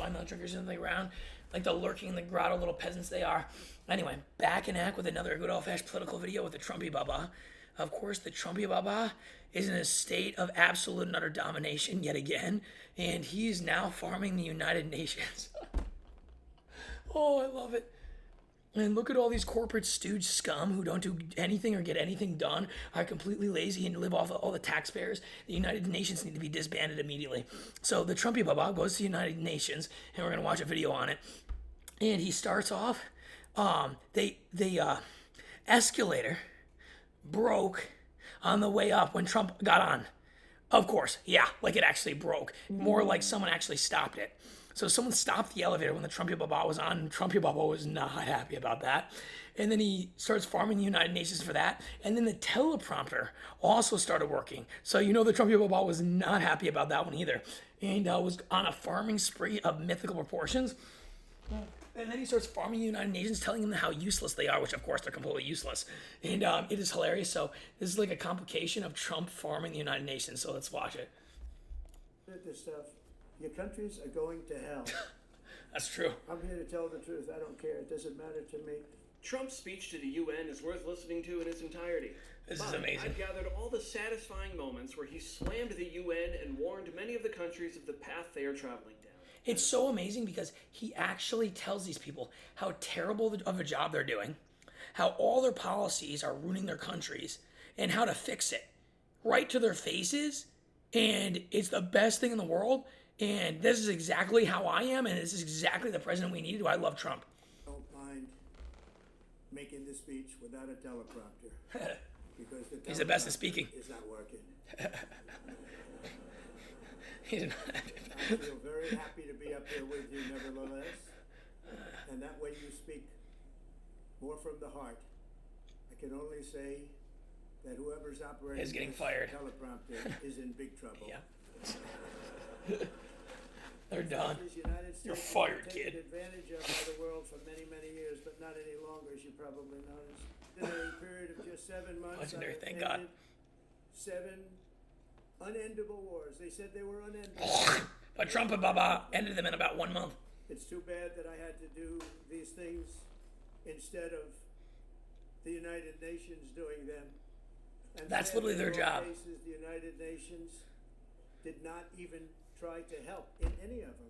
destroying the drinkers in the ground, like the lurking in the grotto little peasants they are. Anyway, back in act with another good old-fashioned political video with the Trumpy Baba. Of course, the Trumpy Baba is in a state of absolute and utter domination yet again, and he's now farming the United Nations. Oh, I love it. And look at all these corporate stooge scum who don't do anything or get anything done, are completely lazy and live off of all the taxpayers. The United Nations need to be disbanded immediately. So the Trumpy Baba goes to the United Nations, and we're going to watch a video on it. And he starts off, escalator broke on the way up when Trump got on. Of course, yeah, like it actually broke. More like someone actually stopped it. So someone stopped the elevator when the Trumpy Baba was on, and Trumpy Baba was not happy about that. And then he starts farming the United Nations for that. And then the teleprompter also started working. So you know the Trumpy Baba was not happy about that one either. And was on a farming spree of mythical proportions. And then he starts farming the United Nations, telling them how useless they are, which of course they're completely useless. And it is hilarious. So this is like a complication of Trump farming the United Nations. So let's watch it. This stuff. Your countries are going to hell. That's true. I'm here to tell the truth. I don't care. It doesn't matter to me. Trump's speech to the UN is worth listening to in its entirety. This is amazing. I've gathered all the satisfying moments where he slammed the UN and warned many of the countries of the path they are traveling down. It's so amazing because he actually tells these people how terrible of a job they're doing, how all their policies are ruining their countries, and how to fix it right to their faces. And it's the best thing in the world. And this is exactly how I am, and this is exactly the president we needed. I love Trump. Don't mind making the speech without a teleprompter. Because He's the best at speaking. It's not working. He's not. I feel very happy to be up here with you, nevertheless. And that way you speak more from the heart. I can only say that whoever's operating Is getting this fired. teleprompter is in big trouble. Yeah. They're done. You're fired, kid. Taken advantage of by the world for many, many years, but not any longer, as you probably noticed. In a period of just 7 months, Legendary, I've thank God. ended 7 unendable wars. They said they were unendable. But Trump and Baba ended them in about 1 month. It's too bad that I had to do these things instead of the United Nations doing them. And That's literally their in all job. Cases, the United Nations did not even try to help in any of them.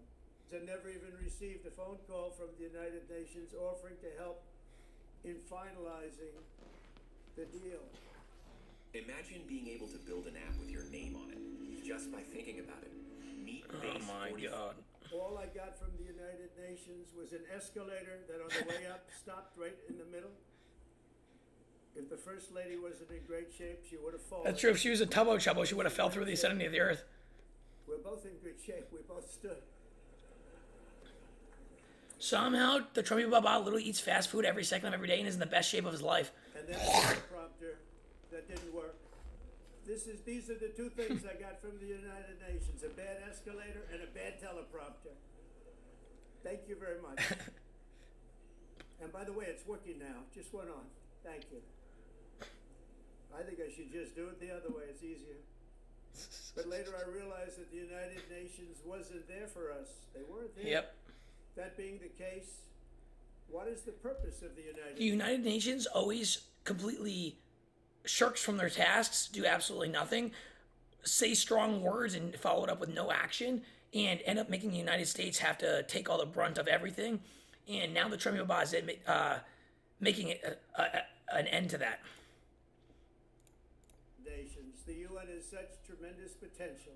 I never even received a phone call from the United Nations offering to help in finalizing the deal. Imagine being able to build an app with your name on it, just by thinking about it. Meet Oh my God. All I got from the United Nations was an escalator that on the way up stopped right in the middle. If the First Lady wasn't in great shape, she would have fallen. That's true. If she was a tubbo chubbo, she would have fell through the ascending of the earth. We're both in good shape. We both stood. Somehow, the Trumpy Baba literally eats fast food every second of every day and is in the best shape of his life. And then the teleprompter that didn't work. These are the two things I got from the United Nations: a bad escalator and a bad teleprompter. Thank you very much. And by the way, it's working now. Just went on. Thank you. I think I should just do it the other way. It's easier. But later I realized that the United Nations wasn't there for us. They weren't there. Yep. That being the case, what is the purpose of the United Nations? The United Nations always completely shirks from their tasks, do absolutely nothing, say strong words and follow it up with no action, and end up making the United States have to take all the brunt of everything. And now the Trump Baba is making it an end to that. Nations. The UN has such tremendous potential.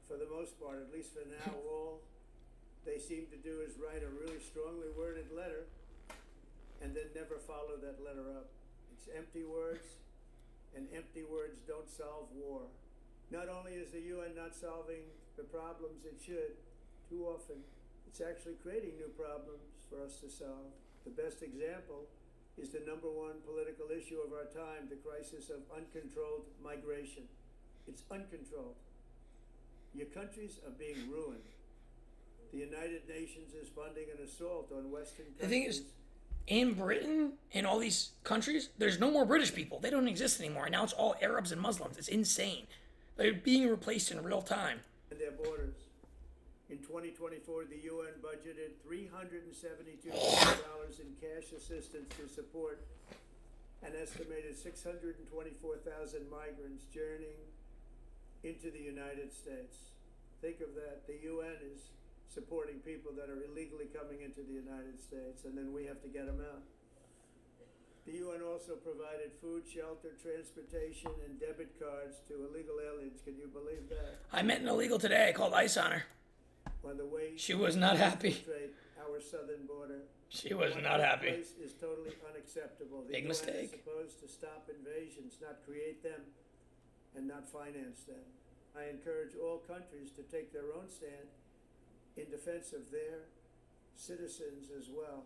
For the most part, at least for now, all they seem to do is write a really strongly worded letter and then never follow that letter up. It's empty words, and empty words don't solve war. Not only is the UN not solving the problems it should, too often, it's actually creating new problems for us to solve. The best example is the number one political issue of our time, the crisis of uncontrolled migration. It's uncontrolled. Your countries are being ruined. The United Nations is funding an assault on Western countries. The thing is, in Britain and all these countries, there's no more British people. They don't exist anymore. Now it's all Arabs and Muslims. It's insane. They're being replaced in real time. And their borders. In 2024, the UN budgeted $372 million in cash assistance to support an estimated 624,000 migrants journeying into the United States. Think of that. The UN is supporting people that are illegally coming into the United States, and then we have to get them out. The UN also provided food, shelter, transportation, and debit cards to illegal aliens. Can you believe that? I met an illegal today. I called ICE on her. On the way She was not happy. infiltrate our southern border. She was What not took happy. place is totally unacceptable. The Big UN mistake. is supposed to stop invasions, not create them, and not finance them. I encourage all countries to take their own stand in defense of their citizens as well.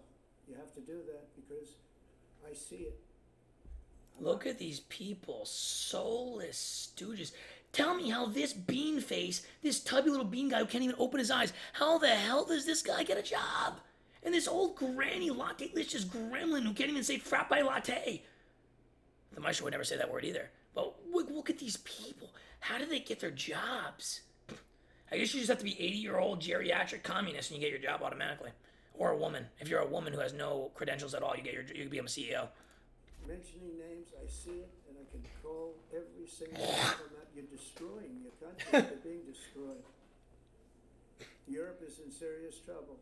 You have to do that because I see it. Look at these people, soulless stooges. Tell me how this bean face, this tubby little bean guy who can't even open his eyes, how the hell does this guy get a job? And this old granny latte-licious gremlin who can't even say frappe latte. The maestro would never say that word either. But look at these people. How do they get their jobs? I guess you just have to be 80-year-old geriatric communist and you get your job automatically. Or a woman. If you're a woman who has no credentials at all, you can become a CEO. Mentioning names, I see it, and I can call every single one of them out. You're destroying your country. They're being destroyed. Europe is in serious trouble.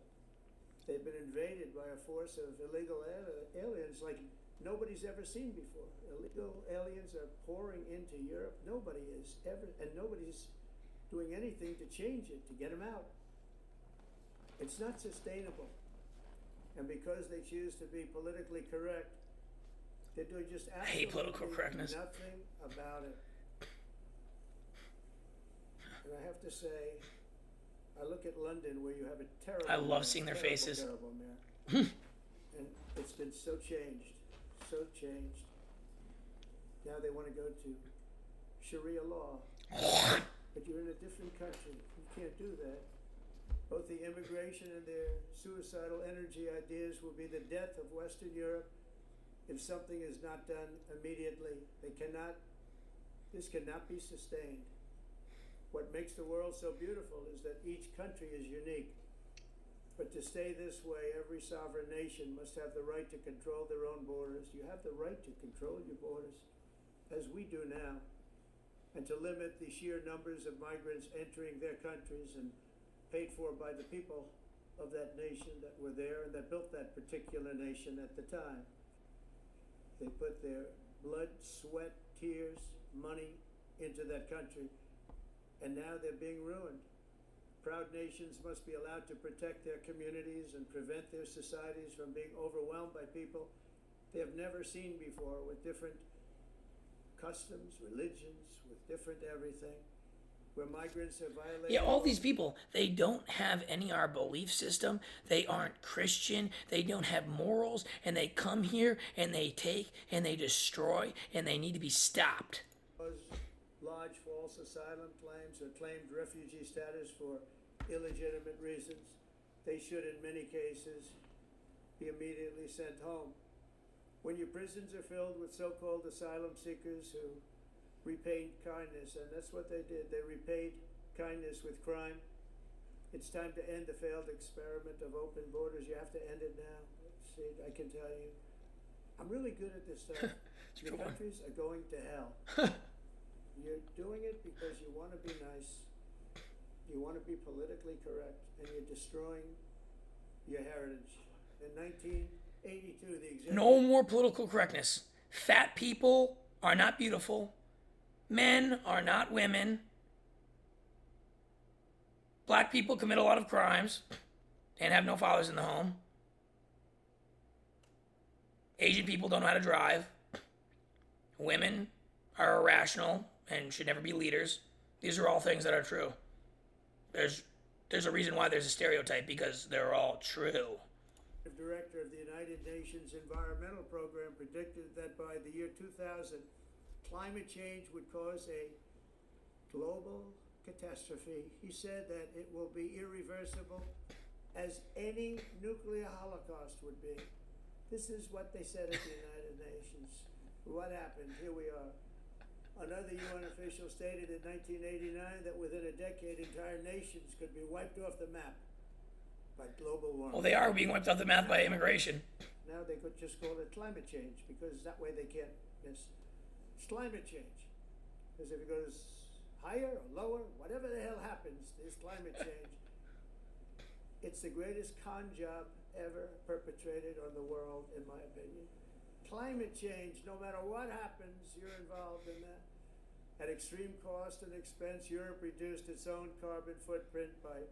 They've been invaded by a force of illegal aliens like nobody's ever seen before. Illegal aliens are pouring into Europe. Nobody is ever, and nobody's doing anything to change it, to get them out. It's not sustainable. And because they choose to be politically correct, they're doing just I hate political absolutely correctness. nothing about it. And I have to say, I look at London where you have a terrible I love mayor, seeing their terrible, faces. terrible mayor. And it's been so changed, so changed. Now they want to go to Sharia law. But you're in a different country. You can't do that. Both the immigration and their suicidal energy ideas will be the death of Western Europe if something is not done immediately. This cannot be sustained. What makes the world so beautiful is that each country is unique. But to stay this way, every sovereign nation must have the right to control their own borders. You have the right to control your borders, as we do now, and to limit the sheer numbers of migrants entering their countries and paid for by the people of that nation that were there and that built that particular nation at the time. They put their blood, sweat, tears, money into that country, and now they're being ruined. Proud nations must be allowed to protect their communities and prevent their societies from being overwhelmed by people they have never seen before, with different customs, religions, with different everything. Where migrants have violated... Yeah, all these people, they don't have any our belief system. They aren't Christian. They don't have morals. And they come here and they take and they destroy and they need to be stopped. Lodged false asylum claims or claimed refugee status for illegitimate reasons. They should, in many cases, be immediately sent home. When your prisons are filled with so-called asylum seekers who repaid kindness, and that's what they did. They repaid kindness with crime. It's time to end the failed experiment of open borders. You have to end it now. See, I can tell you, I'm really good at this stuff. Your countries are going to hell. You're doing it because you want to be nice. You want to be politically correct, and you're destroying your heritage. In 1982, the executive... No more political correctness. Fat people are not beautiful. Men are not women. Black people commit a lot of crimes and have no fathers in the home. Asian people don't know how to drive. Women are irrational and should never be leaders. These are all things that are true. There's a reason why there's a stereotype, because they're all true. The director of the United Nations Environmental Program predicted that by the year 2000, climate change would cause a global catastrophe. He said that it will be irreversible, as any nuclear holocaust would be. This is what they said at the United Nations. What happened? Here we are. Another UN official stated in 1989 that within a decade, entire nations could be wiped off the map by global warming. Well, they are being wiped off the map by immigration. Now they could just call it climate change because that way they can't miss. It's climate change. Because if it goes higher or lower, whatever the hell happens, there's climate change. It's the greatest con job ever perpetrated on the world, in my opinion. Climate change, no matter what happens, you're involved in that. At extreme cost and expense, Europe reduced its own carbon footprint by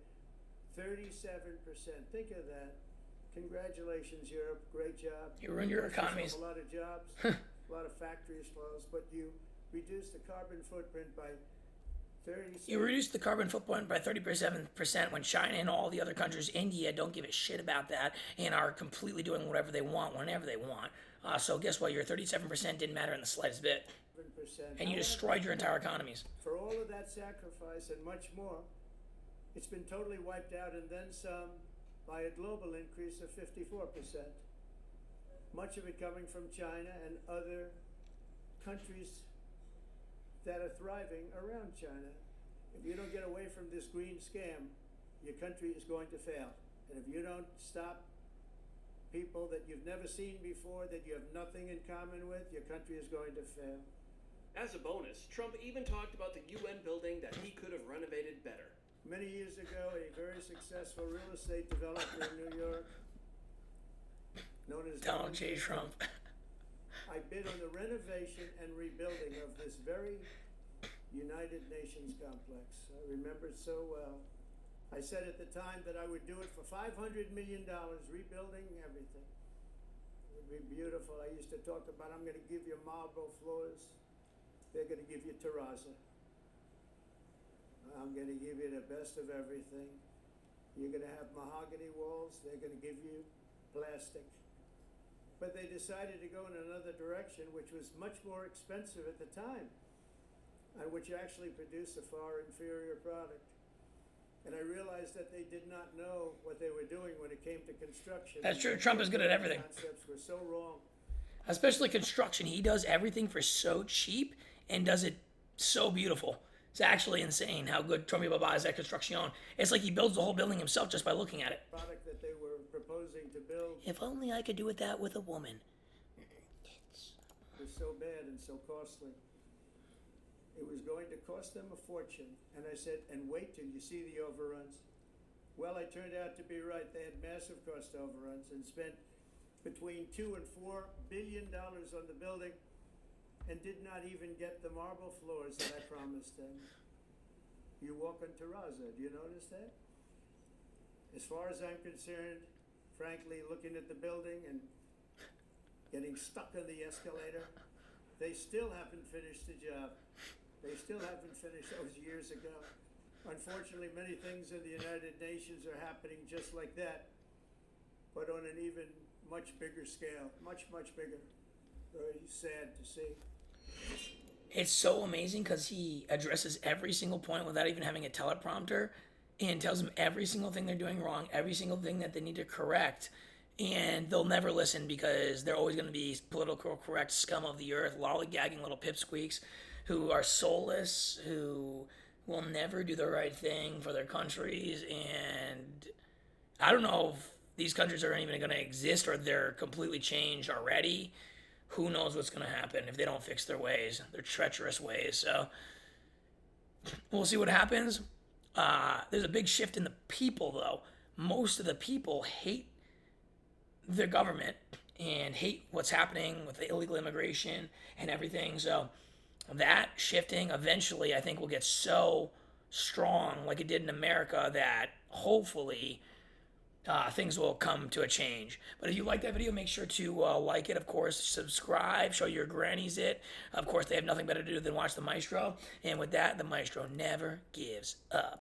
37%. Think of that. Congratulations, Europe. Great job. You ruined your Cost yourself economies. A lot of jobs, a lot of factories closed, but you reduced the carbon footprint by 37%. You reduced the carbon footprint by 37% when China and all the other countries, India, don't give a shit about that and are completely doing whatever they want whenever they want. So guess what? Your 37% didn't matter in the slightest bit. And you destroyed your entire economies. For all of that sacrifice and much more, it's been totally wiped out and then some by a global increase of 54%. Much of it coming from China and other countries that are thriving around China. If you don't get away from this green scam, your country is going to fail. And if you don't stop people that you've never seen before, that you have nothing in common with, your country is going to fail. As a bonus, Trump even talked about the UN building that he could have renovated better. Many years ago, a very successful real estate developer in New York, known as Donald J. Trump. I bid on the renovation and rebuilding of this very United Nations complex. I remember it so well. I said at the time that I would do it for $500 million, rebuilding everything. It would be beautiful. I used to talk about, I'm going to give you marble floors. They're going to give you terrazzo. I'm going to give you the best of everything. You're going to have mahogany walls. They're going to give you plastic. But they decided to go in another direction, which was much more expensive at the time, and which actually produced a far inferior product. And I realized that they did not know what they were doing when it came to construction. That's true. Trump is good at everything. Concepts were so wrong. Especially construction. He does everything for so cheap and does it so beautiful. It's actually insane how good Trumpy Baba is at construction. It's like he builds the whole building himself just by looking at it. Product that they were proposing to build If only I could do it that with a woman. was so bad and so costly. It was going to cost them a fortune. And I said, and wait till you see the overruns. Well, I turned out to be right. They had massive cost overruns and spent between $2 and $4 billion on the building and did not even get the marble floors that I promised them. You walk on terrazzo. Do you notice that? As far as I'm concerned, frankly, looking at the building and getting stuck on the escalator, they still haven't finished the job. They still haven't finished those years ago. Unfortunately, many things in the United Nations are happening just like that, but on an even much bigger scale, much, much bigger. Very sad to see. It's so amazing because he addresses every single point without even having a teleprompter and tells them every single thing they're doing wrong, every single thing that they need to correct. And they'll never listen because they're always going to be political correct scum of the earth, lollygagging little pipsqueaks who are soulless, who will never do the right thing for their countries. And I don't know if these countries are even going to exist or they're completely changed already. Who knows what's going to happen if they don't fix their ways, their treacherous ways. So we'll see what happens. There's a big shift in the people, though. Most of the people hate their government and hate what's happening with the illegal immigration and everything. So that shifting eventually, I think, will get so strong like it did in America that hopefully things will come to a change. But if you like that video, make sure to like it, of course, subscribe, show your grannies it. Of course, they have nothing better to do than watch the Maestro. And with that, the Maestro never gives up.